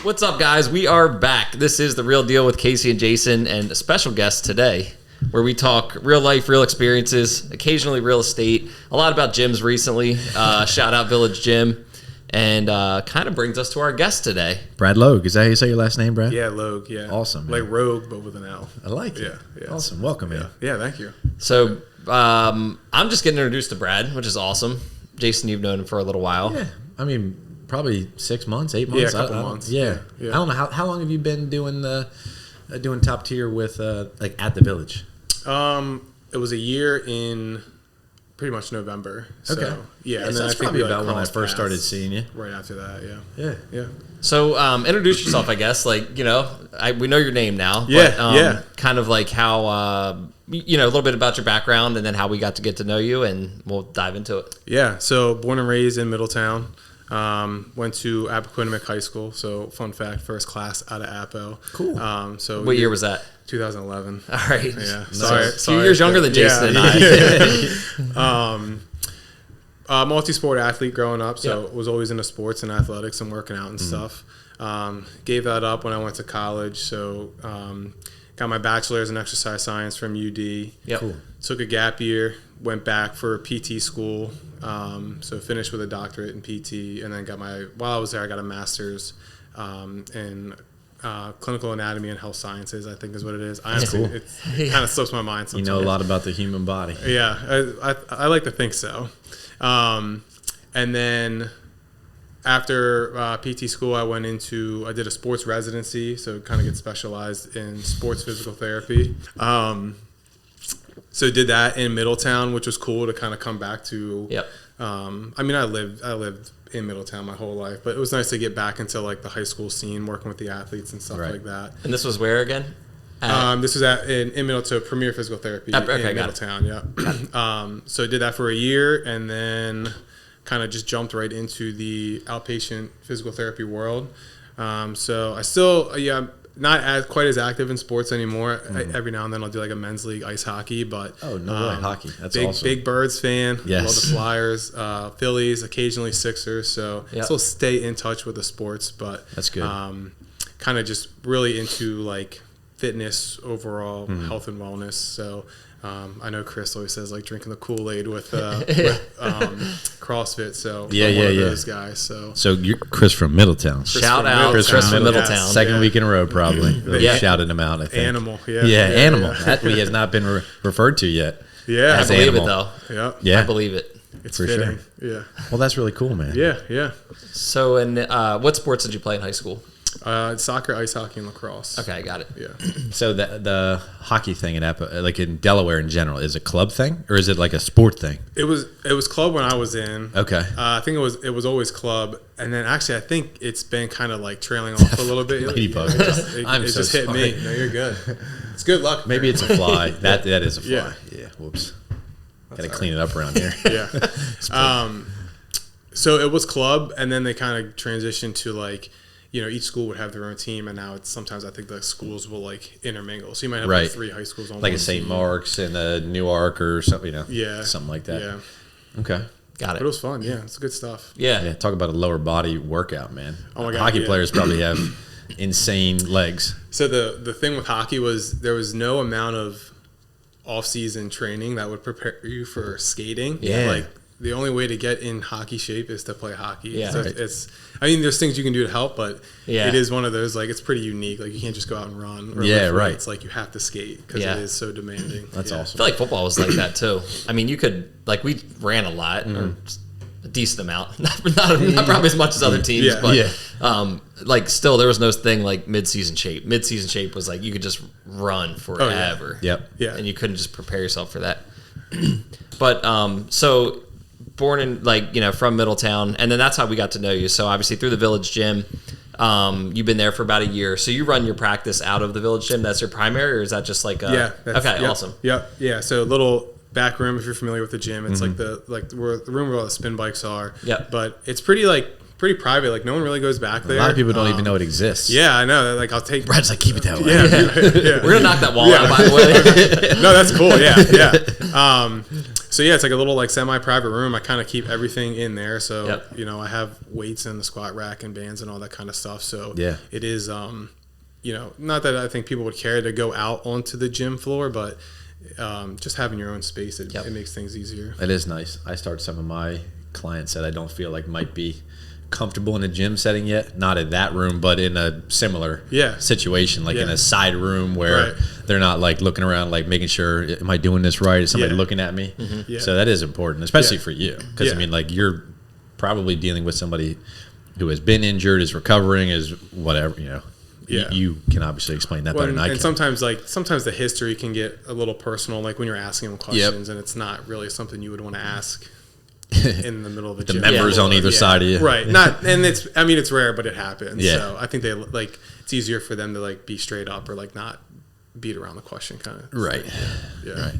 What's up, guys? We are back. This is The Real Deal with Casey and Jason, and a special guest today where we talk real life, real experiences, occasionally real estate, a lot about gyms recently. Shout out Village Gym. And kind of brings us to our guest today. Brad Logue. Is that how you say your last name, Brad? Yeah, Logue, yeah. Awesome, man. Like Rogue, but with an L. I like it. Yeah. Awesome. Welcome, man. Yeah, thank you. So I'm just getting introduced to Brad, which is awesome. Jason, you've known him for a little while. Yeah. I mean, probably 6 months, 8 months. Yeah, a couple months. Yeah. I don't know. How long have you been doing doing top tier with like at the Village? It was a year in pretty much November. So, Okay. Yeah, and then that's probably about when I first started seeing you. Right after that, Yeah. So introduce yourself, I guess. Like, you know, we know your name now. Yeah, but, kind of like how, you know, a little bit about your background and then how we got to get to know you, and we'll dive into it. Yeah, so born and raised in Middletown. Went to Appoquinimink High School. So fun fact, first class out of Appo. Cool. So What year was that? 2011. All right. Yeah. A few years younger than Jason and I. Multi-sport athlete growing up, so was always into sports and athletics and working out and stuff. Gave that up when I went to college. So got my bachelor's in exercise science from UD. Yep. Cool. Took a gap year, went back for PT school. So finished with a doctorate in PT, and then while I was there, I got a master's in clinical anatomy and health sciences, I think is what it is. Honestly, it kind of slips my mind sometimes. You know a lot about the human body. Yeah, I like to think so. And then after PT school, I did a sports residency, so kind of get specialized in sports physical therapy. So did that in Middletown, which was cool to kind of come back to. Yep. I mean, I lived in Middletown my whole life, but it was nice to get back into like the high school scene, working with the athletes and stuff like that. And this was where again? This was in Middletown, Premier Physical Therapy in Middletown. Yeah. So I did that for a year, and then kind of just jumped right into the outpatient physical therapy world. So I still, not quite as active in sports anymore. Every now and then I'll do like a men's league ice hockey, but way, hockey. That's awesome. Big Birds fan. Yes. Love the Flyers, Phillies, occasionally Sixers. So still stay in touch with the sports, but that's good. Kind of just really into like fitness overall, health and wellness. So I know Chris always says like drinking the Kool-Aid with CrossFit. So I'm one of those guys. So you're Chris from Middletown. Shout out Chris from Middletown. Second week in a row, probably. Shouted him out, I think. Animal. Animal. That he has not been referred to yet. Yeah. I believe it though. Yeah. I believe it. It's for fitting. sure. Yeah. Well, that's really cool, man. Yeah. So, and what sports did you play in high school? Soccer, ice hockey, and lacrosse. Okay, I got it. Yeah. So the hockey thing like in Delaware in general, is it a club thing or is it like a sport thing? It was club when I was in. Okay. I think it was always club, and then actually I think it's been kind of like trailing off a little bit. Ladybug. It just hit me. No, you're good. It's good luck. Maybe it's a fly. That is a fly. Yeah. Whoops. Got to clean it up around here. Yeah. So it was club, and then they kind of transitioned to like, each school would have their own team, and now it's sometimes I think the schools will like intermingle. So you might have like 3 high schools on like one a St. team. Mark's and a Newark or something, something like that. Yeah. Okay. Got it. But it was fun. Yeah, it's good stuff. Yeah. Talk about a lower body workout, man. Oh my God, hockey players probably have insane legs. So the thing with hockey was there was no amount of off-season training that would prepare you for skating. Yeah. Like the only way to get in hockey shape is to play hockey. Yeah. So there's things you can do to help, but it is one of those, like, it's pretty unique. Like, you can't just go out and run. Or It's like you have to skate because it is so demanding. That's I awesome. feel like football was like that too. I mean, you could, like, we ran a lot, or a decent amount. not probably as much as other teams, but like, still, there was no thing like mid-season shape. Mid-season shape was like you could just run forever. Yep. Yeah. And you couldn't just prepare yourself for that. But so born in from Middletown, and then that's how we got to know you. So obviously through the Village Gym, you've been there for about a year. So you run your practice out of the Village Gym. That's your primary, or is that just like awesome. Yep. Yeah. So a little back room, if you're familiar with the gym, it's like where the room where all the spin bikes are. Yep. But it's pretty private. Like, no one really goes back there. A lot of people don't even know it exists. Yeah, I know. Like, I'll take. Brad's like, keep it that way. Yeah. We're gonna knock that wall out, by the way. No, that's cool. Yeah. So yeah, it's like a little like semi-private room. I kind of keep everything in there. So, you know, I have weights and the squat rack and bands and all that kind of stuff. So it is, you know, not that I think people would care to go out onto the gym floor, but just having your own space, it makes things easier. It is nice. I start some of my clients that I don't feel like might be comfortable in a gym setting yet, not in that room, but in a similar situation, like in a side room where they're not like looking around, like making sure, am I doing this right? Is somebody looking at me? So that is important, especially for you, because I mean, like, you're probably dealing with somebody who has been injured, is recovering, is whatever, you know. You can obviously explain that better than I can. And sometimes the history can get a little personal, like when you're asking them questions and it's not really something you would want to ask in the middle of a gym. The members on either side of you. Right. It's rare, but it happens. So I think it's easier for them to like be straight up or like not beat around the question kind of. Right. Right.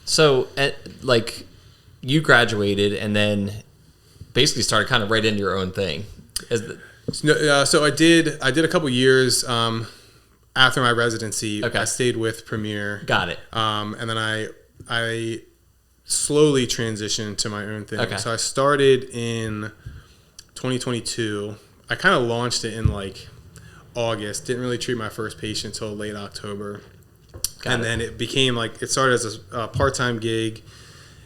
So like you graduated and then basically started kind of right into your own thing. So I did a couple years after my residency. I stayed with Premier. Got it. And then I slowly transitioned to my own thing. So I started in 2022. I kind of launched it in like August. Didn't really treat my first patient until late October. Then it became like, it started as a part-time gig.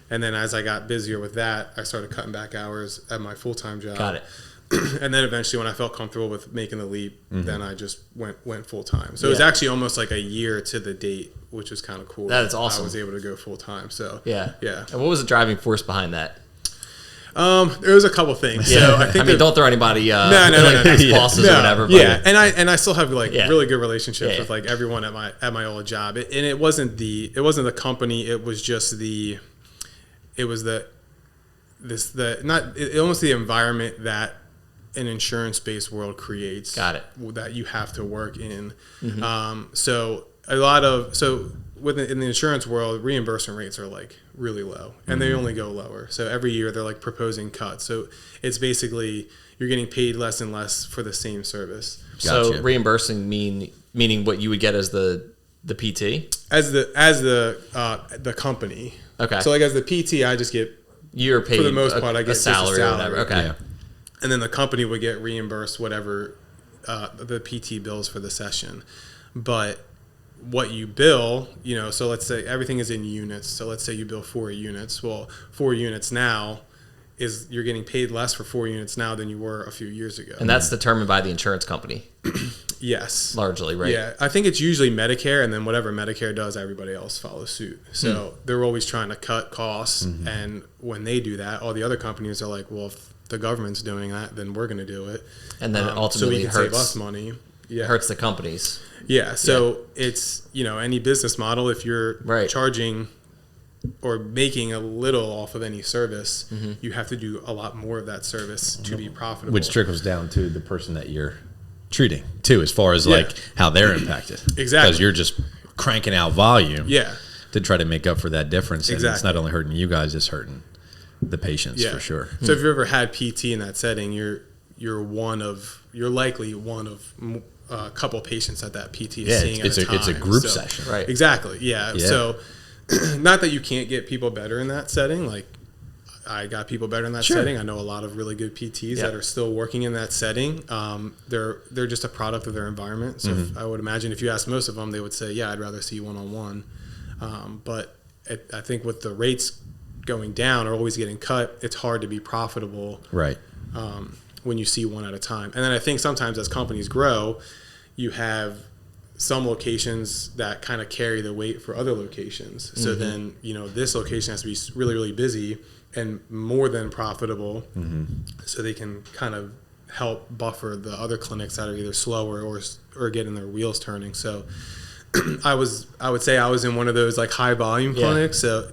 And then as I got busier with that, I started cutting back hours at my full-time job. Got it. And then eventually when I felt comfortable with making the leap, then I just went full-time. So it was actually almost like a year to the date, which was kind of cool. That is awesome. I was able to go full-time. So yeah. And what was the driving force behind that? There was a couple things. So I think don't throw anybody no, bosses or whatever. But and I still have like really good relationships with like everyone at my old job. And it wasn't the company. It was just almost the environment that an insurance-based world creates. Got it. That you have to work in. In the insurance world, reimbursement rates are like really low, and they only go lower. So every year they're like proposing cuts. So it's basically you're getting paid less and less for the same service. Gotcha. So reimbursing meaning what you would get as the PT? As the company. Okay. So like as the PT, I just get, you're paid for the most part, I get a salary or whatever. Okay. Yeah. And then the company would get reimbursed whatever the PT bills for the session. But what you bill, you know, so let's say everything is in units. So let's say you bill 4 units. Well, 4 units now you're getting paid less for 4 units now than you were a few years ago. And that's determined by the insurance company. Yes. Largely, right? Yeah. I think it's usually Medicare, and then whatever Medicare does, everybody else follows suit. So they're always trying to cut costs. And when they do that, all the other companies are like, well, if the government's doing that, then we're going to do it. And then ultimately so we can save us money. Yeah. Hurts the companies. Yeah. So it's, you know, any business model, if you're charging or making a little off of any service, you have to do a lot more of that service to be profitable. Which trickles down to the person that you're treating too, as far as like how they're impacted. Exactly. Because you're just cranking out volume to try to make up for that difference. And it's not only hurting you guys, it's hurting the patients for sure. So if you've ever had PT in that setting, you're likely one of a couple patients that PT is seeing at a time. It's a group session. Right. Exactly. Yeah. So not that you can't get people better in that setting. Like I got people better in that setting. I know a lot of really good PTs that are still working in that setting. They're just a product of their environment. So I would imagine if you ask most of them, they would say, yeah, I'd rather see you one-on-one. But I think with the rates going down or always getting cut, it's hard to be profitable. Right. When you see one at a time. And then I think sometimes as companies grow, you have some locations that kind of carry the weight for other locations. So then, you know, this location has to be really, really busy and more than profitable, so they can kind of help buffer the other clinics that are either slower or getting their wheels turning. So I would say I was in one of those like high volume clinics. So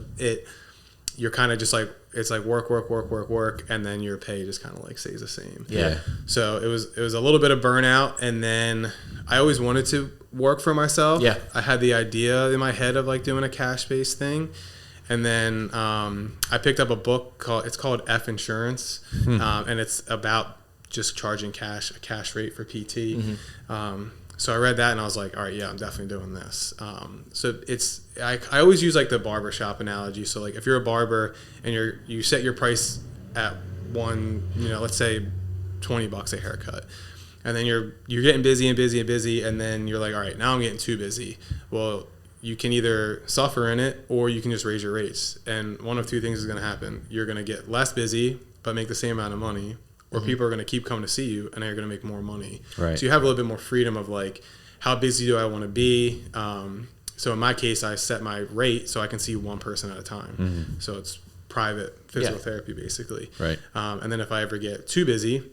you're kind of just like, it's like work, and then your pay just kind of like stays the same. Yeah. So it was a little bit of burnout, and then I always wanted to work for myself. Yeah. I had the idea in my head of like doing a cash-based thing, and then I picked up a book called F Insurance, and it's about just charging a cash rate for PT. So I read that and I was like, all right, yeah, I'm definitely doing this. So I always use like the barbershop analogy. So like if you're a barber and you set your price at one, let's say $20 a haircut, and then you're getting busy and busy and busy, and then you're like, all right, now I'm getting too busy. Well, you can either suffer in it or you can just raise your rates. And one of two things is going to happen. You're going to get less busy but make the same amount of money, or people are going to keep coming to see you and you're going to make more money. Right. So you have a little bit more freedom of like, how busy do I want to be? So in my case, I set my rate so I can see one person at a time. So it's private physical therapy basically. Right. And then if I ever get too busy,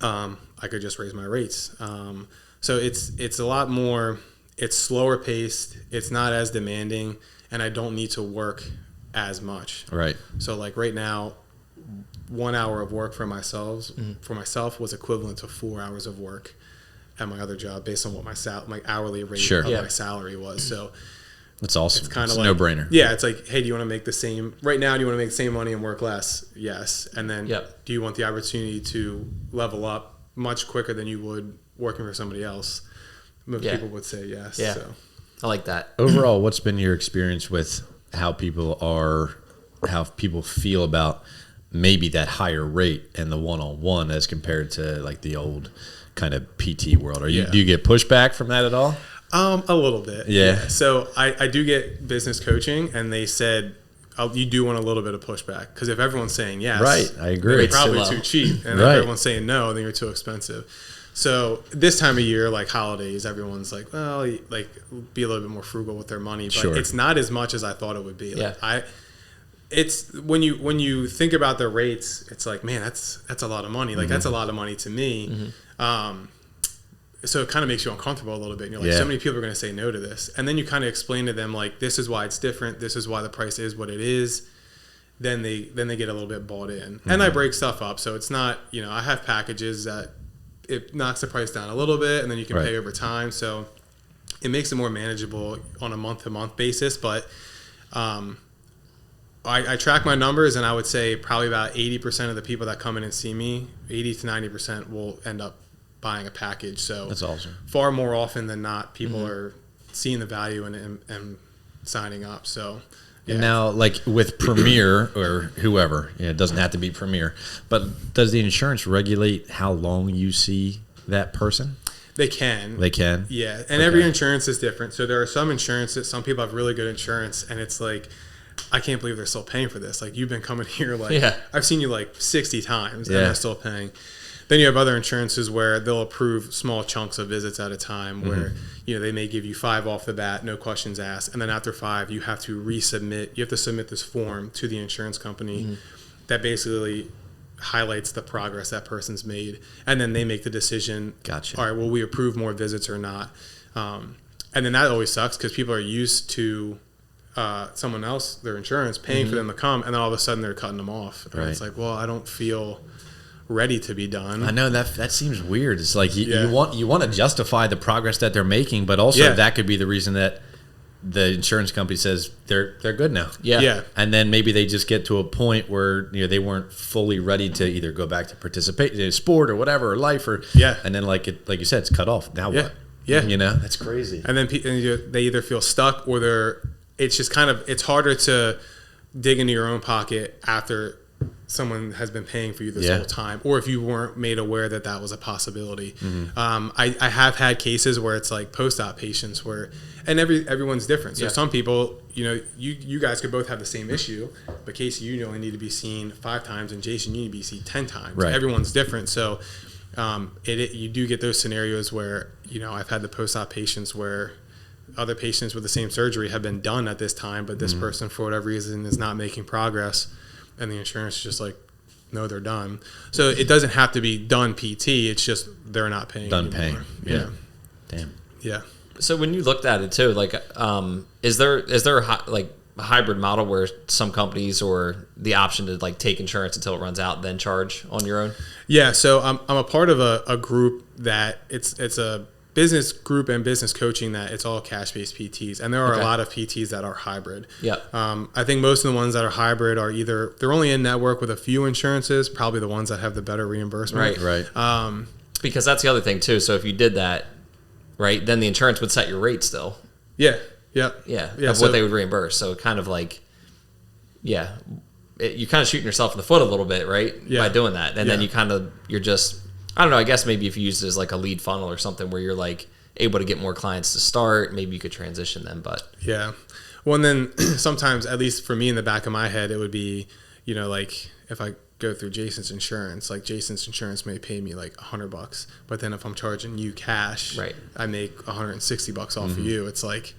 I could just raise my rates. So it's a lot more, it's slower paced, it's not as demanding, and I don't need to work as much. Right. So like right now, 1 hour of work for myself was equivalent to 4 hours of work at my other job based on what my hourly rate of my salary was. So that's awesome. It's kind of like no brainer. Yeah, it's like, hey, do you want to make the same right now? Do you want to make the same money and work less? Yes. And then do you want the opportunity to level up much quicker than you would working for somebody else? Most people would say yes. Yeah. So I like that. Overall, what's been your experience with how people feel about maybe that higher rate and the one-on-one as compared to like the old kind of PT world? Do you get pushback from that at all? A little bit. Yeah. So I do get business coaching, and they said you do want a little bit of pushback, because if everyone's saying yes, right, I agree, you're probably too cheap, and if everyone's saying no, then you're too expensive. So this time of year, like holidays, everyone's like, well, like be a little bit more frugal with their money, but it's not as much as I thought it would be. Like it's when you think about the rates, it's like, man, that's a lot of money. Like that's a lot of money to me. So it kind of makes you uncomfortable a little bit. And you're like, so many people are going to say no to this. And then you kind of explain to them, like, this is why it's different. This is why the price is what it is. Then they get a little bit bought in. And I break stuff up. So it's not, I have packages that it knocks the price down a little bit, and then you can pay over time. So it makes it more manageable on a month-to-month basis. But I track my numbers, and I would say probably about 80% of the people that come in and see me, 80 to 90% will end up buying a package. So that's awesome. Far more often than not, people are seeing the value and signing up. So and now, like with Premier or whoever, it doesn't have to be Premier, but does the insurance regulate how long you see that person? They can. Yeah. And every insurance is different. So there are some insurances, some people have really good insurance, and it's like, I can't believe they're still paying for this. Like, you've been coming here, like, I've seen you like 60 times, and they're still paying. Then you have other insurances where they'll approve small chunks of visits at a time, where they may give you 5 off the bat, no questions asked, and then after 5 you have to resubmit. You have to submit this form to the insurance company that basically highlights the progress that person's made, and then they make the decision. Gotcha. All right, will we approve more visits or not? And then that always sucks, because people are used to someone else, their insurance, paying for them to come, and then all of a sudden they're cutting them off. And it's like, well, I don't feel ready to be done. I know that seems weird. It's like you want to justify the progress that they're making, but also that could be the reason that the insurance company says they're good now. Yeah. And then maybe they just get to a point where they weren't fully ready to either go back to participate in sport or whatever, or life, or and then like you said, it's cut off. Now what? Yeah. That's crazy. And then they either feel stuck, or it's just kind of, it's harder to dig into your own pocket after someone has been paying for you this whole time, or if you weren't made aware that was a possibility. I have had cases where it's like post-op patients where, and everyone's different. So some people, you guys could both have the same issue, but Casey, you only need to be seen 5 times, and Jason, you need to be seen 10 times. Right. Everyone's different. So you do get those scenarios where, I've had the post-op patients where other patients with the same surgery have been done at this time, but this person, for whatever reason, is not making progress. And the insurance is just like, no, they're done. So it doesn't have to be done PT. It's just they're not paying. Done anymore. paying. Yeah. Damn. Yeah. So when you looked at it too, like, is there a hybrid model where some companies, or the option to like take insurance until it runs out, then charge on your own? Yeah. So I'm a part of a group that it's a business group and business coaching that it's all cash-based PTs, and there are a lot of PTs that are hybrid. Yeah. I think most of the ones that are hybrid are either they're only in network with a few insurances, probably the ones that have the better reimbursement. Right. Because that's the other thing too. So if you did that, right, then the insurance would set your rate still. Yeah. Of what they would reimburse. So kind of like, you're kind of shooting yourself in the foot a little bit, right, by doing that. And then you're just, I don't know, I guess maybe if you use it as like a lead funnel or something where you're like able to get more clients to start, maybe you could transition them. But well, and then sometimes, at least for me in the back of my head, it would be, like if I go through Jason's insurance, like Jason's insurance may pay me like $100, but then if I'm charging you cash, right, I make $160 off of you. It's like,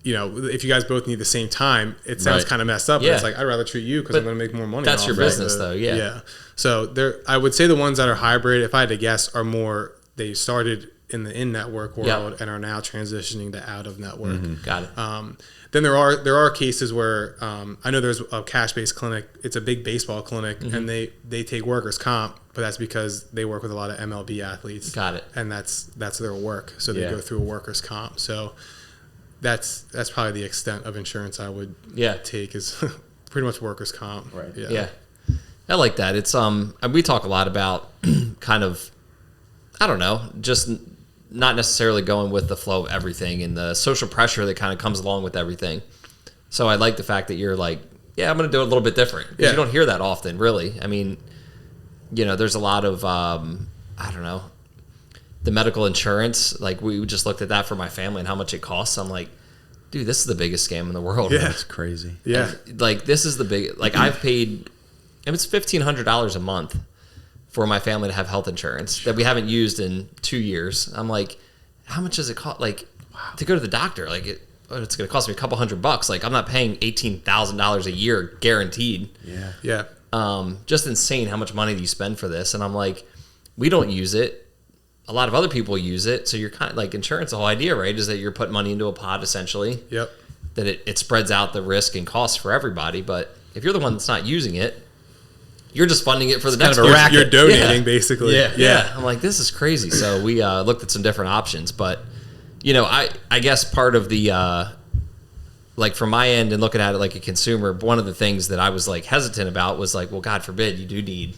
if you guys both need the same time, it sounds kind of messed up. But it's like, I'd rather treat you because I'm going to make more money. That's your business, though. Yeah. So I would say the ones that are hybrid, if I had to guess, are more, they started in the in-network world and are now transitioning to out-of-network. Got it. Then there are cases where I know there's a cash-based clinic. It's a big baseball clinic, and they take workers' comp, but that's because they work with a lot of MLB athletes. Got it. And that's their work. So they go through a workers' comp. So that's probably the extent of insurance I would take is pretty much workers' comp. Right. Yeah. I like that. It's we talk a lot about kind of, I don't know, just not necessarily going with the flow of everything and the social pressure that kind of comes along with everything. So I like the fact that you're like, I'm going to do it a little bit different. Because you don't hear that often, really. I mean, there's a lot of, I don't know, the medical insurance. Like, we just looked at that for my family and how much it costs. I'm like, dude, this is the biggest scam in the world. Yeah, it's crazy. Yeah. And, like, this is the big, like, I've paid, it's $1,500 a month for my family to have health insurance that we haven't used in 2 years. I'm like, how much does it cost? Like, to go to the doctor, like, it's going to cost me a couple $100. Like, I'm not paying $18,000 a year guaranteed. Yeah. Just insane how much money do you spend for this? And I'm like, we don't use it. A lot of other people use it. So you're kind of like, insurance, the whole idea, right, is that you're putting money into a pot essentially. Yep. That it spreads out the risk and costs for everybody. But if you're the one that's not using it, you're just funding it for the next person. You're donating, basically. Yeah. I'm like, this is crazy. So we looked at some different options. But, I guess part of the, like from my end and looking at it like a consumer, one of the things that I was like hesitant about was like, well, God forbid you do need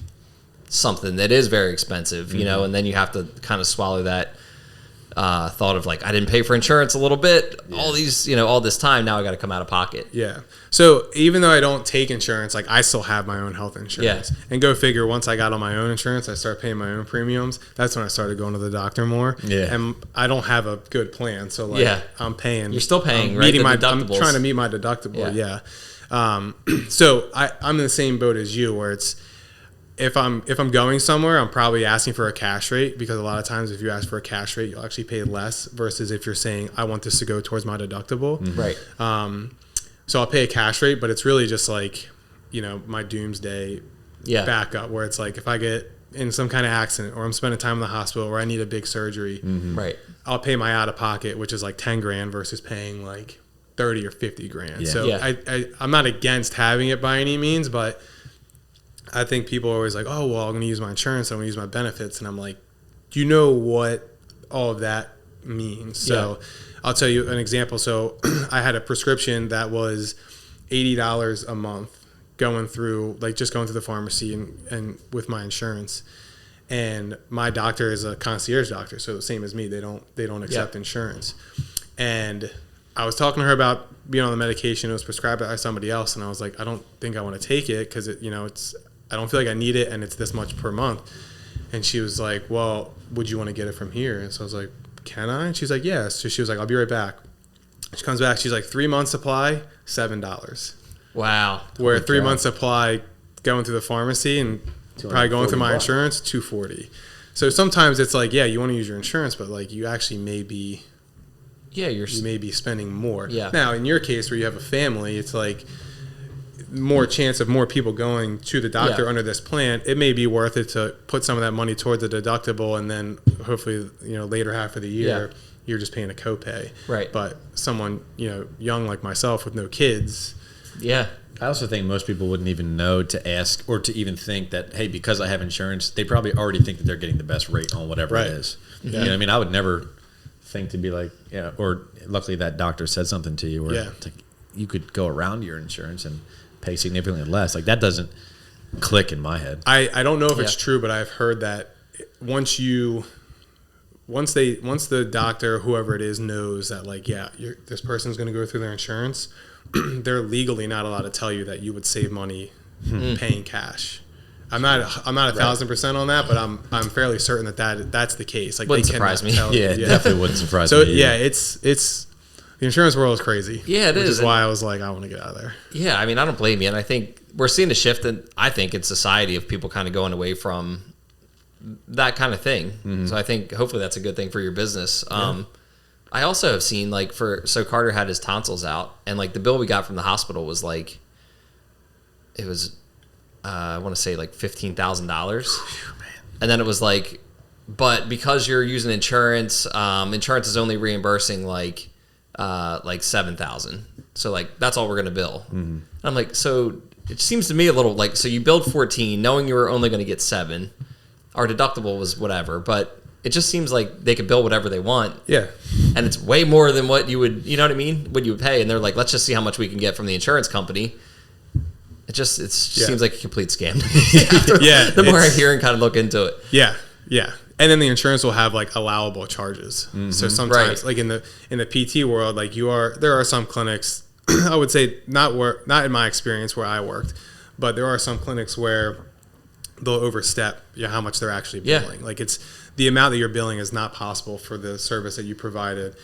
something that is very expensive, and then you have to kind of swallow that thought of like, I didn't pay for insurance a little bit, all these, all this time, now I got to come out of pocket. Yeah. So even though I don't take insurance, like I still have my own health insurance. Yeah. And go figure, once I got on my own insurance, I started paying my own premiums. That's when I started going to the doctor more. Yeah. And I don't have a good plan. So like I'm paying. You're still paying, right? I'm trying to meet my deductible. Yeah. So I'm in the same boat as you where it's, if I'm going somewhere, I'm probably asking for a cash rate, because a lot of times if you ask for a cash rate, you'll actually pay less versus if you're saying, I want this to go towards my deductible. Right. So I'll pay a cash rate, but it's really just like, my doomsday backup, where it's like, if I get in some kind of accident or I'm spending time in the hospital or I need a big surgery, right, I'll pay my out of pocket, which is like 10 grand versus paying like 30 or 50 grand. Yeah. So I'm not against having it by any means, but I think people are always like, oh, well, I'm going to use my insurance, I'm going to use my benefits. And I'm like, do you know what all of that means? So I'll tell you an example. So I had a prescription that was $80 a month going through the pharmacy and with my insurance. And my doctor is a concierge doctor, so the same as me. They don't accept insurance. And I was talking to her about being on the medication. It was prescribed by somebody else, and I was like, I don't think I want to take it because I don't feel like I need it, and it's this much per month. And she was like, well, would you want to get it from here? And so I was like, can I? And she's like, yes. So she was like, I'll be right back. She comes back. She's like, 3 months supply, $7. Wow. Where 3 months supply going through the pharmacy and probably going through my insurance, $240. So sometimes it's like, you want to use your insurance, but like you actually may be, you may be spending more. Yeah. Now in your case where you have a family, it's like more chance of more people going to the doctor under this plan. It may be worth it to put some of that money towards the deductible, and then hopefully later half of the year you're just paying a copay. Right. But someone young like myself with no kids. Yeah. I also think most people wouldn't even know to ask or to even think that, hey, because I have insurance, they probably already think that they're getting the best rate on whatever it is. Yeah. You know what I mean? I would never think to be like, or luckily that doctor said something to you where you could go around your insurance and pay significantly less. Like that doesn't click in my head. I don't know if it's true, but I've heard that once you once the doctor, whoever it is, knows that like, yeah, this person's going to go through their insurance, they're legally not allowed to tell you that you would save money paying cash. I'm not 1,000% on that, but I'm fairly certain that's the case. Like, wouldn't surprise me. Yeah, it definitely wouldn't surprise me. So yeah, it's the insurance world is crazy. Yeah, it is. Which is why I was like, I want to get out of there. Yeah, I mean, I don't blame you, and I think we're seeing a shift in society of people kind of going away from that kind of thing. Mm-hmm. So I think hopefully that's a good thing for your business. Yeah. I also have seen like so Carter had his tonsils out, and like the bill we got from the hospital was like, it was I want to say like $15,000, and then it was like, but because you're using insurance, insurance is only reimbursing like $7,000. So like that's all we're gonna bill. Mm-hmm. I'm like, so it seems to me a little like, so you billed 14, knowing you were only going to get 7. Our deductible was whatever, but it just seems like they could bill whatever they want. Yeah. And it's way more than what you would, you know what I mean? What you would pay. And they're like, let's just see how much we can get from the insurance company. It just seems like a complete scam. The more I hear and kind of look into it. Yeah. Yeah. And then the insurance will have like allowable charges. Mm-hmm. So sometimes like in the PT world, like there are some clinics, I would say not in my experience where I worked, but there are some clinics where they'll overstep how much they're actually billing. Like it's the amount that you're billing is not possible for the service that you provided.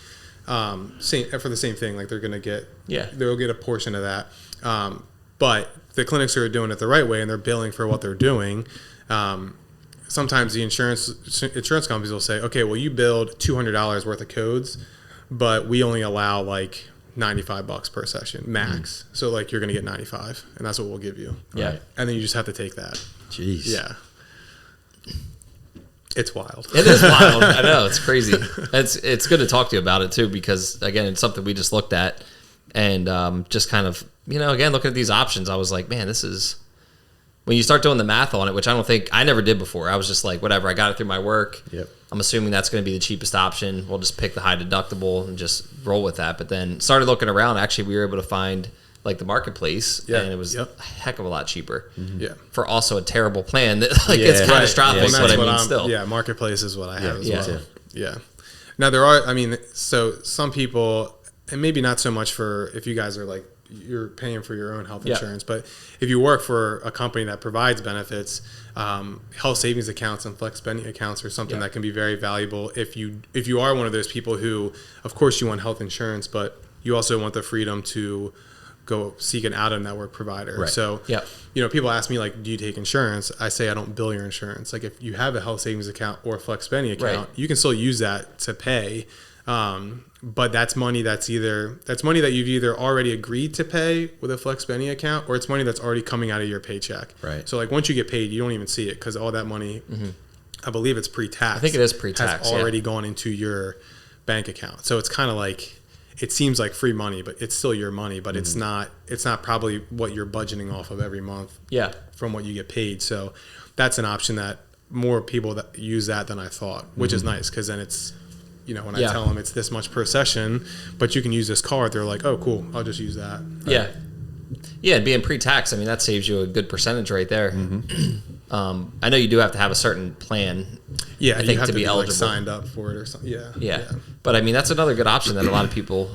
For the same thing, like they'll get a portion of that. But the clinics who are doing it the right way and they're billing for what they're doing, sometimes the insurance companies will say, okay, well you billed $200 worth of codes, but we only allow like $95 per session max. So like you're gonna get 95, and that's what we'll give you. Yeah, right? And then you just have to take that. Jeez. Yeah. It's wild. It is wild. I know, it's crazy. It's good to talk to you about it too, because again, it's something we just looked at and just kind of, again, looking at these options, I was like, man, this is, when you start doing the math on it, which I never did before. I was just like, whatever, I got it through my work. Yep. I'm assuming that's going to be the cheapest option. We'll just pick the high deductible and just roll with that. But then started looking around. Actually, we were able to find like the marketplace, and it was a heck of a lot cheaper. Mm-hmm. Yeah, for also a terrible plan that it's catastrophic. Right. That's what I mean. Still, marketplace is what I have as well. Yeah. Now there are. I mean, so some people, and maybe not so much for if you guys are like you're paying for your own health insurance, but if you work for a company that provides benefits, health savings accounts and flex spending accounts are something that can be very valuable if you are one of those people who, of course, you want health insurance, but you also want the freedom to go seek an out-of-network provider. Right. So, people ask me, like, do you take insurance? I say I don't bill your insurance. Like, if you have a health savings account or a flex spending account, you can still use that to pay. But that's money that you've either already agreed to pay with a flex spending account, or it's money that's already coming out of your paycheck. Right. So, like, once you get paid, you don't even see it because all that money, I believe it's pre-tax. I think it is pre-tax. Has already gone into your bank account. So it's kind of like, it seems like free money, but it's still your money, but it's not probably what you're budgeting off of every month from what you get paid. So that's an option that more people that use that than I thought, which is nice. Cause then it's, when I tell them it's this much per session, but you can use this card, they're like, oh, cool, I'll just use that. Right? Yeah. Yeah. And being pre-tax, I mean, that saves you a good percentage right there. I know you do have to have a certain plan. Yeah, I think to be eligible, like signed up for it or something. Yeah. But I mean, that's another good option that a lot of people,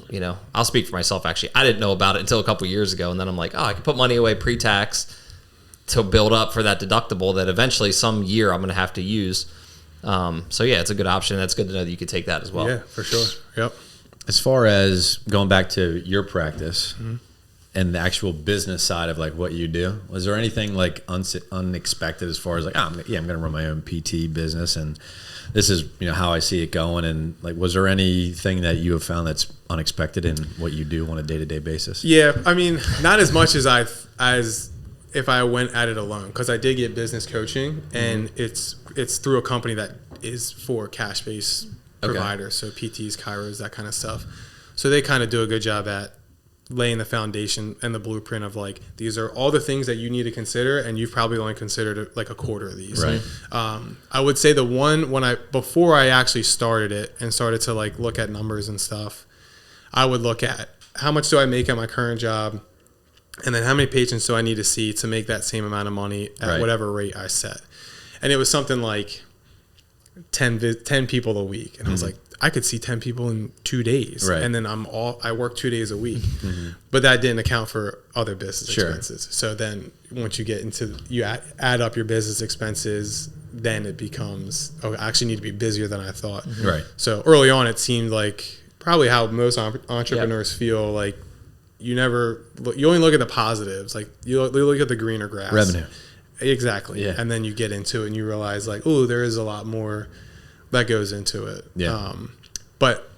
I'll speak for myself. Actually, I didn't know about it until a couple years ago, and then I'm like, oh, I can put money away pre-tax to build up for that deductible that eventually some year I'm going to have to use. So yeah, it's a good option. That's good to know that you could take that as well. Yeah, for sure. Yep. As far as going back to your practice. And the actual business side of like what you do, was there anything like unexpected as far as like, I'm going to run my own PT business and this is, how I see it going? And like, was there anything that you have found that's unexpected in what you do on a day-to-day basis? Yeah. I mean, not as much as if I went at it alone, because I did get business coaching and it's through a company that is for cash-based providers. So PTs, chiros, that kind of stuff. So they kind of do a good job at laying the foundation and the blueprint of like, these are all the things that you need to consider, and you've probably only considered like a quarter of these. Right. I would say the one before I actually started it and started to like look at numbers and stuff, I would look at how much do I make at my current job, and then how many patients do I need to see to make that same amount of money at whatever rate I set. And it was something like 10 people a week. And I was like, I could see 10 people in 2 days. Right. And then I work 2 days a week. But that didn't account for other business expenses. So then once you get into, you add up your business expenses, then it becomes, I actually need to be busier than I thought. Right. So early on, it seemed like probably how most entrepreneurs feel, like you only look at the positives. Like you look at the greener grass. Revenue. Exactly. Yeah. And then you get into it and you realize like, oh, there is a lot more that goes into it. Yeah. But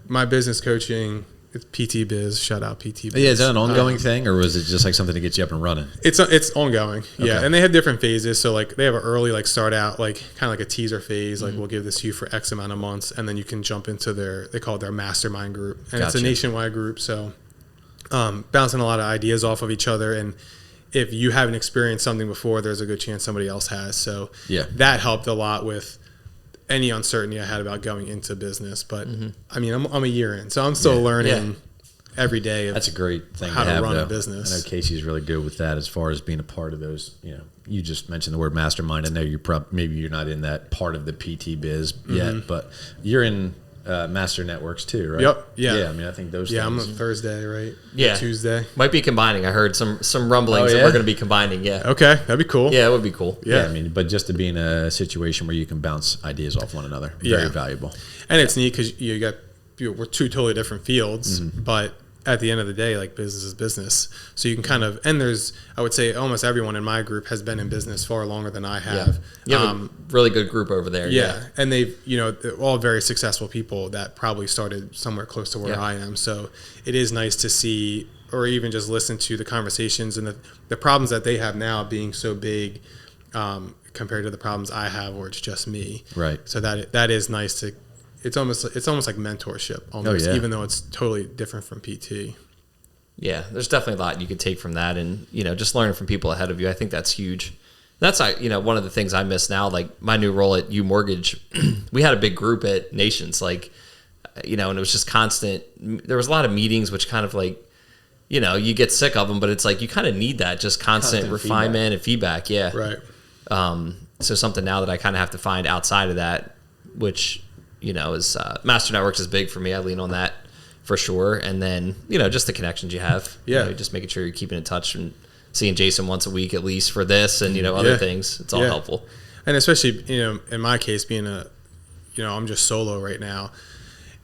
my business coaching, it's PT Biz. Shout out PT Biz. Yeah, is that an ongoing thing, or was it just like something to get you up and running? It's ongoing. Yeah, and they have different phases. So like they have an early like start out like kind of like a teaser phase. Like we'll give this to you for X amount of months, and then you can jump into they call it their mastermind group, and it's a nationwide group. So bouncing a lot of ideas off of each other, and if you haven't experienced something before, there's a good chance somebody else has. So that helped a lot with any uncertainty I had about going into business. But I mean, I'm a year in, so I'm still learning every day. That's a great thing how to have, run though. a business. I know Casey's really good with that as far as being a part of those. You know, you just mentioned the word mastermind. I know maybe you're not in that part of the PT biz yet, but you're in Master Networks too, right? Yep. Yeah. Yeah. I mean, I think those. Yeah, things, I'm on Thursday, right? Yeah. Tuesday. Might be combining. I heard some rumblings that we're going to be combining. Yeah. Okay, that'd be cool. Yeah, it would be cool. Yeah. I mean, but just to be in a situation where you can bounce ideas off one another, very valuable. And it's neat because we're two totally different fields, but at the end of the day, like business is business. So you can kind of, and I would say almost everyone in my group has been in business far longer than I have. You have a really good group over there. Yeah. And they've, they're all very successful people that probably started somewhere close to where I am. So it is nice to see, or even just listen to the conversations and the problems that they have now being so big compared to the problems I have, where it's just me. Right. So that is nice to, it's almost like mentorship almost, even though it's totally different from PT. Yeah, there's definitely a lot you could take from that, and just learning from people ahead of you. I think that's huge. That's one of the things I miss now. Like my new role at U Mortgage, we had a big group at Nations, and it was just constant. There was a lot of meetings, which kind of like, you get sick of them, but it's like you kind of need that just constant refinement and feedback. Yeah, right. So something now that I kind of have to find outside of that, which is Master Networks is big for me. I lean on that for sure. And then, just the connections you have. Yeah. Just making sure you're keeping in touch and seeing Jason once a week at least for this and, other things. It's all helpful. And especially, in my case, being I'm just solo right now.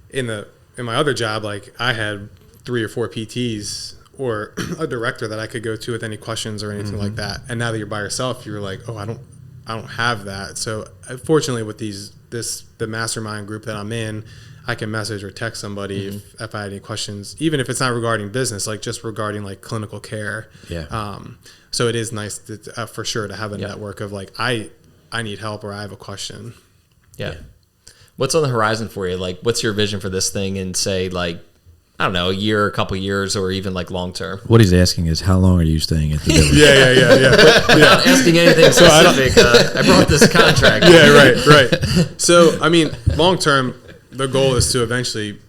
In my other job, like I had 3 or 4 PTs or a director that I could go to with any questions or anything like that. And now that you're by yourself, you're like, oh, I don't have that. So fortunately with the mastermind group that I'm in, I can message or text somebody if I had any questions, even if it's not regarding business, like just regarding like clinical care. Yeah. So it is nice to, for sure to have a network of like, I need help or I have a question. Yeah. What's on the horizon for you? Like, what's your vision for this thing and say like, I don't know, a year, a couple years, or even like long term? What he's asking is, how long are you staying at the village? Yeah. I'm not asking anything specific. I brought this contract. Yeah, right. So, I mean, long term, the goal is to eventually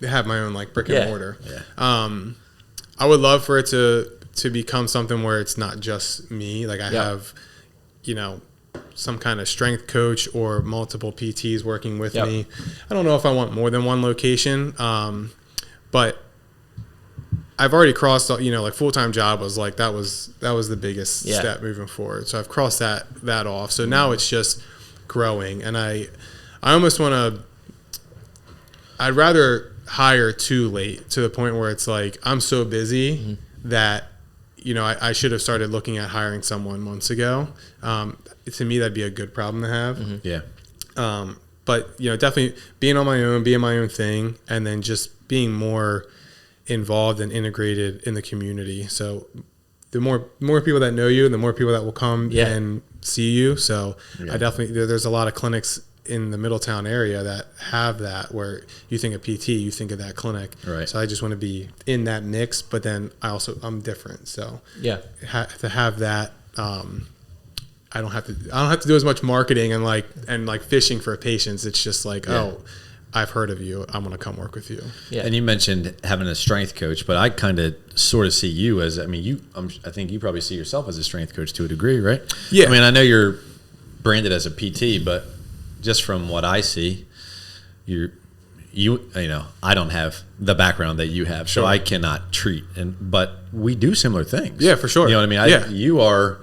have my own like brick and mortar. Yeah. I would love for it to become something where it's not just me. Like I have, some kind of strength coach or multiple PTs working with me. I don't know if I want more than one location. But I've already crossed, like full-time job was like, that was the biggest step moving forward. So I've crossed that off. So now it's just growing. And I almost I'd rather hire too late to the point where it's like, I'm so busy that, I should have started looking at hiring someone months ago. To me, that'd be a good problem to have. Yeah. But, definitely being on my own, being my own thing, and then just being more involved and integrated in the community. So the more people that know you, the more people that will come and see you. So I definitely, there's a lot of clinics in the Middletown area that have that, where you think of PT, you think of that clinic. Right. So I just want to be in that mix, but then I'm different. So to have that, I don't have to do as much marketing and like fishing for patients. It's just like, I've heard of you. I'm going to come work with you. Yeah. And you mentioned having a strength coach, but I kind of sort of see you as, I think you probably see yourself as a strength coach to a degree, right? Yeah. I mean, I know you're branded as a PT, but just from what I see, you know, I don't have the background that you have, so I cannot treat. But we do similar things. Yeah, for sure. You know what I mean? You are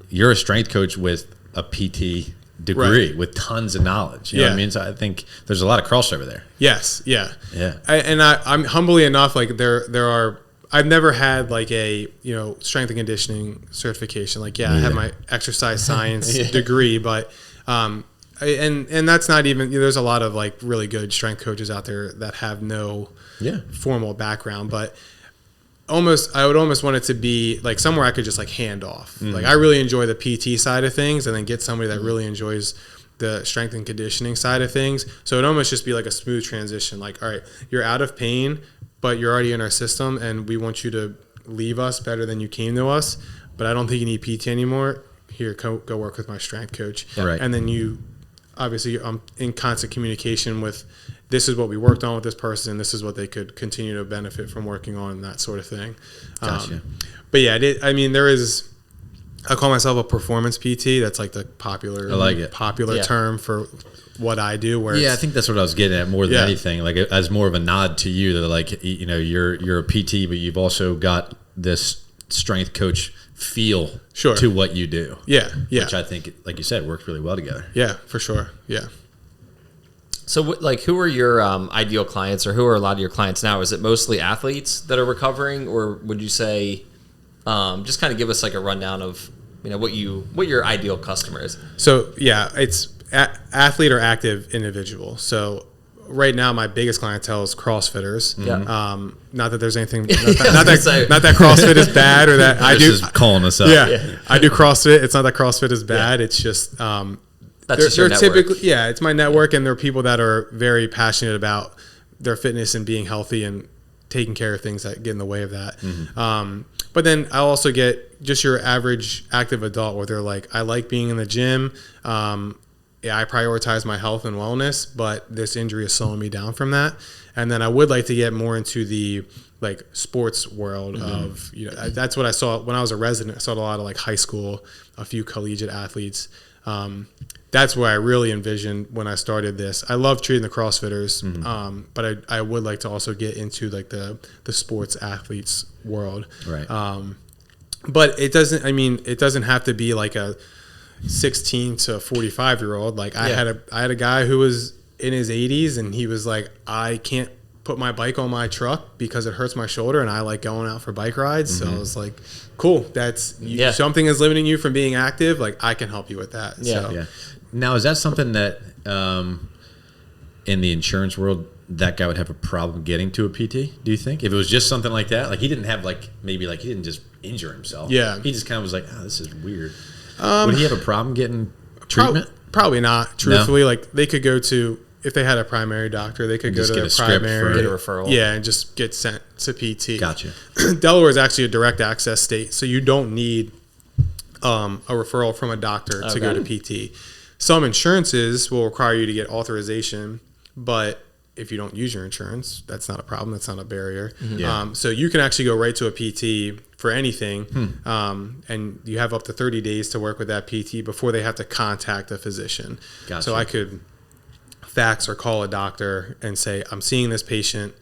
you're a strength coach with a PT degree with tons of knowledge. You know what I mean? So I think there's a lot of crossover there. Yes. Yeah. Yeah. I'm humbly enough, like there are. I've never had like a strength and conditioning certification. Like I have my exercise science degree, but and that's not even. There's a lot of like really good strength coaches out there that have no formal background, but I would almost want it to be like somewhere I could just like hand off. Like I really enjoy the PT side of things, and then get somebody that really enjoys the strength and conditioning side of things. So it'd almost just be like a smooth transition. Like, all right, you're out of pain, but you're already in our system, and we want you to leave us better than you came to us. But I don't think you need PT anymore. Here, go work with my strength coach. Right. And then I'm in constant communication with, this is what we worked on with this person, this is what they could continue to benefit from working on, that sort of thing. Gotcha. But yeah, there is, I call myself a performance PT. That's like the popular term for what I do. Where I think that's what I was getting at more than anything. Like as more of a nod to you that like, you're a PT, but you've also got this strength coach feel to what you do. Yeah. Which I think, like you said, works really well together. Yeah, for sure. Yeah. So, who are your ideal clients, or who are a lot of your clients now? Is it mostly athletes that are recovering, or would you say, just kind of give us like a rundown of what your ideal customer is? So it's athlete or active individual. So right now, my biggest clientele is CrossFitters. Yeah. Not that there's anything, not that CrossFit is bad, or that I do. This is calling us up. Yeah, I do CrossFit. It's not that CrossFit is bad. It's just. That's just your network. Typically, it's my network, and there are people that are very passionate about their fitness and being healthy and taking care of things that get in the way of that. But then I'll also get just your average active adult where they're like, I like being in the gym. I prioritize my health and wellness, but this injury is slowing me down from that. And then I would like to get more into the like sports world of, that's what I saw when I was a resident. I saw a lot of like high school, a few collegiate athletes. That's where I really envisioned when I started this. I love treating the CrossFitters, but I would like to also get into like the sports athletes world. Right. But it doesn't have to be like a 16 to 45-year-old. Like I had a guy who was in his 80s, and he was like, I can't put my bike on my truck because it hurts my shoulder, and I like going out for bike rides. So I was like, cool, something is limiting you from being active. Like I can help you with that. Yeah. Now, is that something that in the insurance world, that guy would have a problem getting to a PT? Do you think if it was just something like that, like he didn't have he didn't just injure himself. Yeah. He just kind of was like, this is weird. Would he have a problem getting treatment? Probably not. Truthfully, no? Like they could go to, if they had a primary doctor, they could go to their primary, get a referral. Yeah, and just get sent to PT. Gotcha. Delaware is actually a direct access state, so you don't need a referral from a doctor to go to PT. Some insurances will require you to get authorization, but if you don't use your insurance, that's not a problem. That's not a barrier. So you can actually go right to a PT for anything, and you have up to 30 days to work with that PT before they have to contact a physician. Gotcha. So I could fax or call a doctor and say, I'm seeing this patient,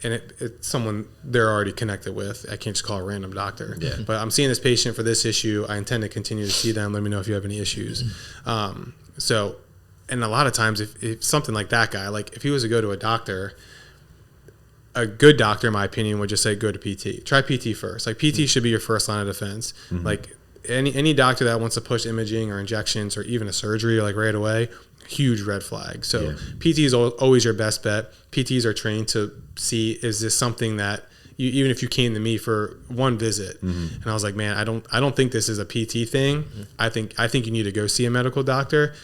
and it's someone they're already connected with. I can't just call a random doctor. Yeah. But I'm seeing this patient for this issue. I intend to continue to see them. Let me know if you have any issues. And a lot of times, if something like that guy, like if he was to go to a doctor, a good doctor, in my opinion, would just say, go to PT. Try PT first. Like PT should be your first line of defense. Like any doctor that wants to push imaging or injections or even a surgery like right away, huge red flag. So PT is always your best bet. PTs are trained to see, is this something that even if you came to me for one visit and I was like, man, I don't think this is a PT thing. I think you need to go see a medical doctor.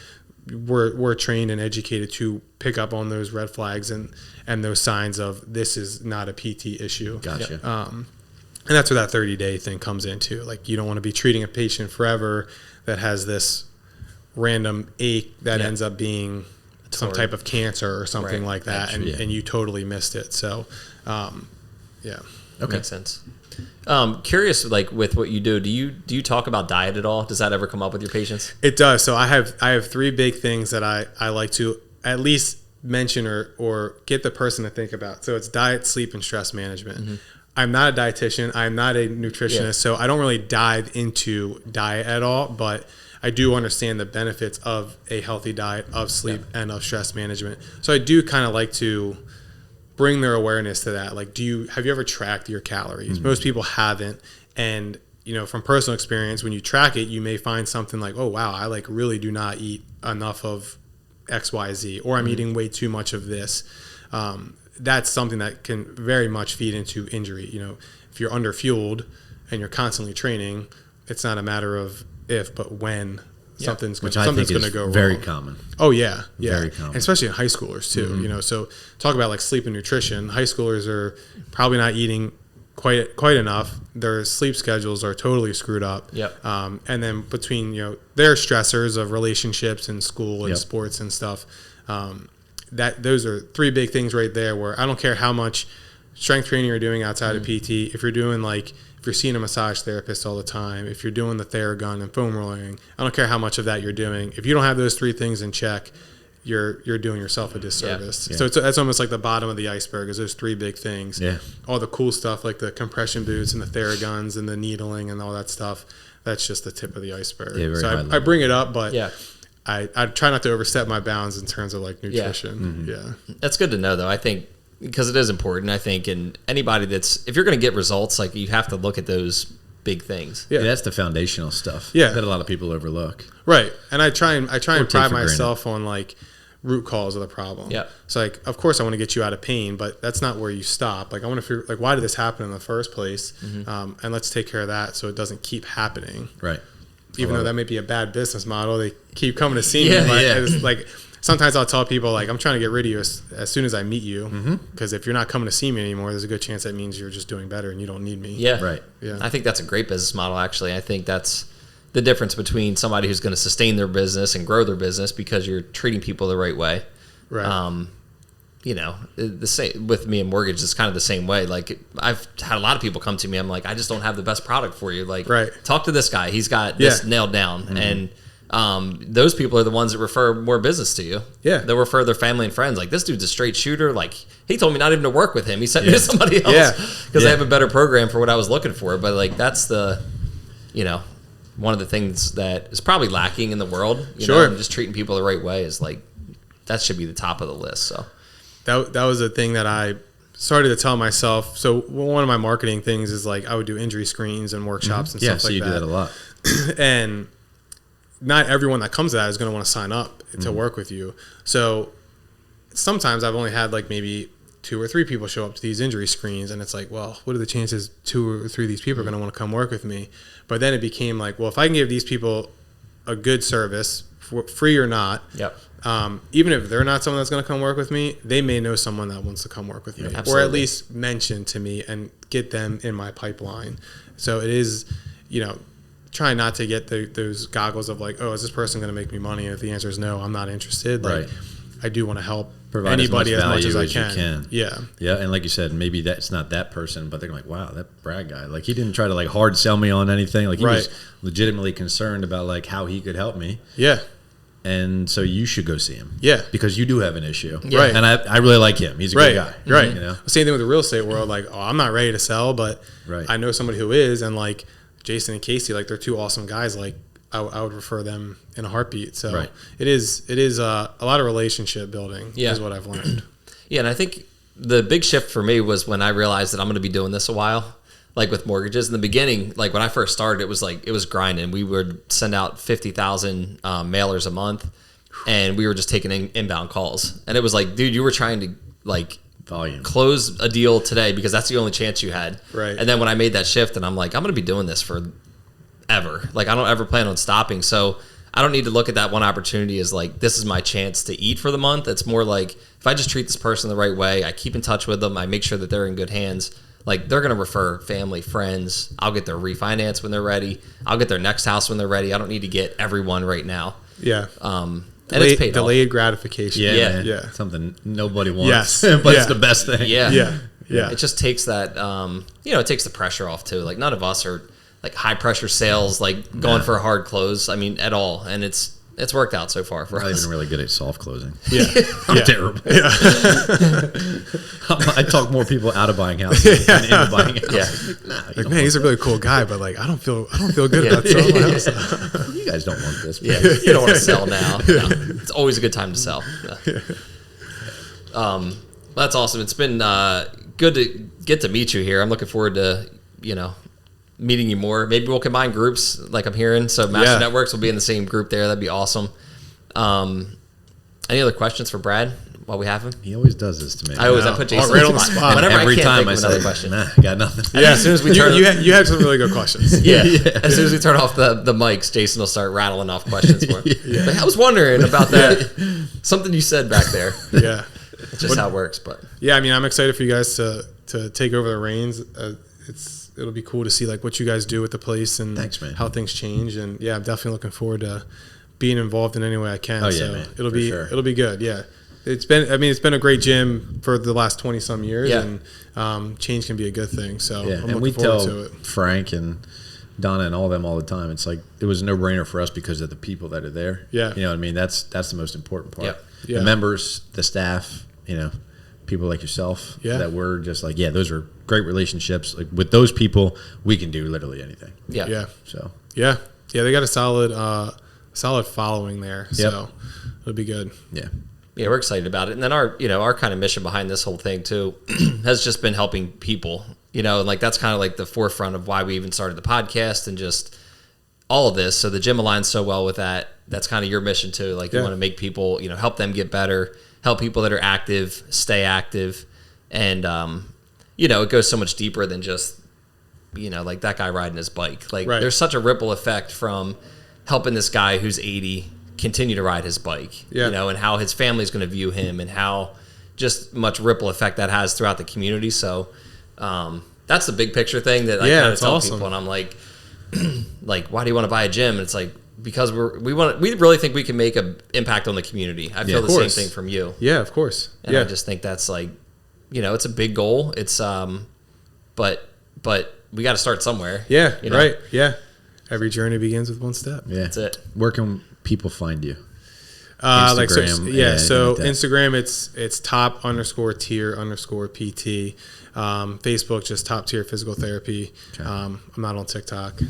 We're trained and educated to pick up on those red flags and those signs of this is not a PT issue. Gotcha. And that's where that 30-day thing comes into. Like you don't want to be treating a patient forever that has this random ache that ends up being some type of cancer or something like that, and you totally missed it. So, Okay. Makes sense. Curious, like with what you do you talk about diet at all? Does that ever come up with your patients? It does. So I have three big things that I like to at least mention or get the person to think about. So it's diet, sleep, and stress management. Mm-hmm. I'm not a dietitian. I'm not a nutritionist, so I don't really dive into diet at all, but I do understand the benefits of a healthy diet, of sleep, and of stress management. So I do kind of like to bring their awareness to that. Like, have you ever tracked your calories? Mm-hmm. Most people haven't. And, from personal experience, when you track it, you may find something like, oh, wow, I like really do not eat enough of X, Y, Z, or I'm eating way too much of this. That's something that can very much feed into injury. If you're underfueled and you're constantly training, it's not a matter of if, but when something's going to go wrong. Very common. Oh yeah, very common, and especially in high schoolers too. Mm-hmm. So talk about like sleep and nutrition. High schoolers are probably not eating quite enough. Their sleep schedules are totally screwed up. Yep. And then between their stressors of relationships and school and sports and stuff. Those are three big things right there where I don't care how much strength training you're doing outside of PT. If you're doing if you're seeing a massage therapist all the time, if you're doing the Theragun and foam rolling, I don't care how much of that you're doing. If you don't have those three things in check, you're doing yourself a disservice. Yeah. So that's almost like the bottom of the iceberg is those three big things. Yeah. All the cool stuff like the compression boots and the Theraguns and the needling and all that stuff, that's just the tip of the iceberg. Yeah, so I bring it up, but I try not to overstep my bounds in terms of like nutrition. Yeah. That's good to know though. I think because it is important. I think in anybody if you're going to get results, like you have to look at those big things. Yeah, that's the foundational stuff. Yeah. That a lot of people overlook. Right. And I try and pride myself on like root cause of the problem. Yeah. So like, of course I want to get you out of pain, but that's not where you stop. Like I want to figure like, why did this happen in the first place? Mm-hmm. And let's take care of that so it doesn't keep happening. Right. Even though that may be a bad business model, they keep coming to see me. It's like sometimes I'll tell people like I'm trying to get rid of you as soon as I meet you, because if you're not coming to see me anymore, there's a good chance that means you're just doing better and you don't need me. Yeah, right. Yeah, I think that's a great business model. Actually, I think that's the difference between somebody who's going to sustain their business and grow their business because you're treating people the right way. Right. The same with me and mortgage is kind of the same way. Like I've had a lot of people come to me. I'm like, I just don't have the best product for you. Like, talk to this guy. He's got this nailed down. Mm-hmm. And those people are the ones that refer more business to you. Yeah. They'll refer their family and friends. Like, this dude's a straight shooter. Like, he told me not even to work with him. He sent me to somebody else because they have a better program for what I was looking for. But like, that's one of the things that is probably lacking in the world. You know, and just treating people the right way is like, that should be the top of the list. So that was a thing that I started to tell myself. So one of my marketing things is like I would do injury screens and workshops and stuff like that. Yeah, so you do that a lot. And not everyone that comes to that is going to want to sign up to work with you. So sometimes I've only had like maybe 2 or 3 people show up to these injury screens, and it's like, well, what are the chances 2 or 3 of these people are going to want to come work with me? But then it became like, well, if I can give these people a good service, free or not, even if they're not someone that's going to come work with me, they may know someone that wants to come work with me, or at least mention to me and get them in my pipeline. So it is, trying not to get those goggles of like, oh, is this person going to make me money? And if the answer is no, I'm not interested. Like, I do want to help anybody as much as I can. Yeah. Yeah. And like you said, maybe that's not that person, but they're like, wow, that Brad guy, like he didn't try to like hard sell me on anything. Like he was legitimately concerned about like how he could help me. Yeah. And so you should go see him. Yeah. Because you do have an issue. Yeah. Right. And I really like him. He's a good guy. Right. Same thing with the real estate world. Like, oh, I'm not ready to sell, but I know somebody who is, and like Jason and Casey, like they're 2 awesome guys. Like I would refer them in a heartbeat. So it is a lot of relationship building is what I've learned. Yeah. And I think the big shift for me was when I realized that I'm going to be doing this a while. Like with mortgages in the beginning, like when I first started, it was grinding. We would send out 50,000 mailers a month, and we were just taking inbound calls. And it was like, dude, you were trying to like volume close a deal today because that's the only chance you had. Right. And then when I made that shift, and I'm like, I'm going to be doing this for ever. Like I don't ever plan on stopping. So I don't need to look at that one opportunity as like, this is my chance to eat for the month. It's more like if I just treat this person the right way, I keep in touch with them, I make sure that they're in good hands. Like they're going to refer family, friends. I'll get their refinance when they're ready. I'll get their next house when they're ready. I don't need to get everyone right now. Yeah. And it's paid delayed gratification. Yeah. Something nobody wants. Yes. But it's the best thing. Yeah. Yeah. It just takes that, it takes the pressure off too. Like none of us are like high pressure sales, like going for a hard close. I mean, at all. And it's worked out so far for us. I'm not even really good at soft closing. Yeah. I'm terrible. Yeah. I talk more people out of buying houses than into buying houses. Yeah. Like, man, he's a really cool guy, but like, I don't feel good about selling my house. You guys don't want this. Yeah. You don't want to sell now. No. It's always a good time to sell. Yeah. That's awesome. It's been good to get to meet you here. I'm looking forward to, meeting you more. Maybe we'll combine groups like I'm hearing. So Master Networks will be in the same group there. That'd be awesome. Any other questions for Brad while we have him? He always does this to me. I put Jason right on the spot. Whenever Every I can't time think of another question. Nah, got nothing. Yeah. As soon as we turn you had some really good questions. Yeah. As soon as we turn off the mics, Jason will start rattling off questions for him. Like, I was wondering about that. Something you said back there. Yeah. It's just how it works. But yeah, I mean, I'm excited for you guys to take over the reins. It'll be cool to see like what you guys do with the place and Thanks, man. how things change. And yeah, I'm definitely looking forward to being involved in any way I can. Oh yeah, so man. It'll be good. Yeah. It's been a great gym for the last 20 some years, and change can be a good thing. So I'm looking forward to it. Frank and Donna and all of them all the time. It's like it was a no-brainer for us because of the people that are there. Yeah. You know what I mean? That's the most important part. Yep. Yeah. The members, the staff, people like yourself that we're just like, those are great relationships. Like with those people, we can do literally anything. yeah. Yeah. So Yeah. Yeah, they got a solid following there. So it'll be good. yeah. Yeah, we're excited about it. And then our kind of mission behind this whole thing too has just been helping people, and like that's kind of like the forefront of why we even started the podcast and just all of this. So the gym aligns so well with that. That's kind of your mission too. Like you want to make people, help them get better, help people that are active, stay active. And, it goes so much deeper than just, like that guy riding his bike. Like there's such a ripple effect from helping this guy who's 80 continue to ride his bike, and how his family's going to view him and how just much ripple effect that has throughout the community. So that's the big picture thing that I kind of tell people. And I'm like, why do you want to buy a gym? And it's like, because we really think we can make an impact on the community. I feel the same thing from you. Yeah, of course. And I just think that's like, it's a big goal. It's but we got to start somewhere. Yeah, right. Yeah. Every journey begins with one step. Yeah. That's it. Where can people find you? Instagram. So like Instagram, it's top_tier_PT. Facebook, just Top Tier Physical Therapy. Okay. I'm not on TikTok.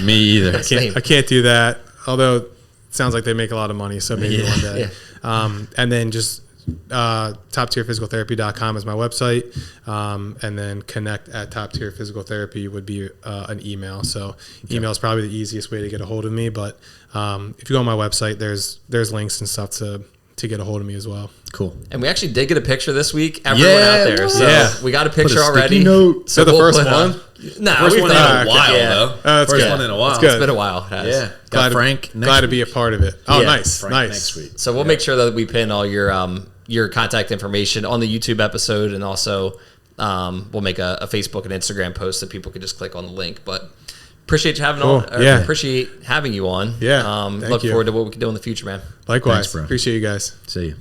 Me either. I can't do that. Although it sounds like they make a lot of money, so maybe one day. And then just toptierphysicaltherapy.com is my website, and then connect at Top Tier Physical Therapy would be an email. So email is probably the easiest way to get a hold of me, but if you go on my website, there's links and stuff to get a hold of me as well. Cool. And we actually did get a picture this week. Everyone out there. So we got a picture already. Note. So the first one? We've one done in a while, though. That's First good. one in a while. That's good. It's been a while. Yeah. Glad Frank. to be a part of it. Oh, nice. Frank Nice. next week. So we'll make sure that we pin all your contact information on the YouTube episode, and also we'll make a Facebook and Instagram post so people can just click on the link. But appreciate you having on. Appreciate having you on. Yeah. Look forward to what we can do in the future, man. Likewise. Thanks, bro. Appreciate you guys. See you.